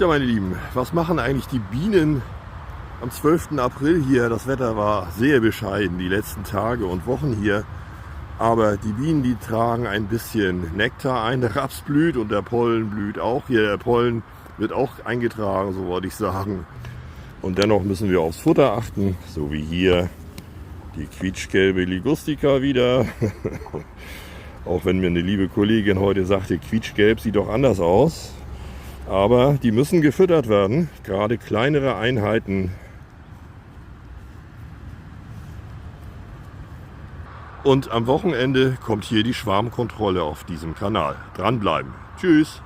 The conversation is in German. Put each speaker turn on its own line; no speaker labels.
Ja, meine Lieben, was machen eigentlich die Bienen am 12. April hier? Das Wetter war sehr bescheiden, die letzten Tage und Wochen hier. Aber die Bienen, die tragen ein bisschen Nektar ein. Der Raps blüht und der Pollen blüht auch hier. Der Pollen wird auch eingetragen, so wollte ich sagen. Und dennoch müssen wir aufs Futter achten, so wie hier die quietschgelbe Ligustica wieder. Auch wenn mir eine liebe Kollegin heute sagte, quietschgelb sieht doch anders aus. Aber die müssen gefüttert werden, gerade kleinere Einheiten. Und am Wochenende kommt hier die Schwarmkontrolle auf diesem Kanal. Dranbleiben. Tschüss.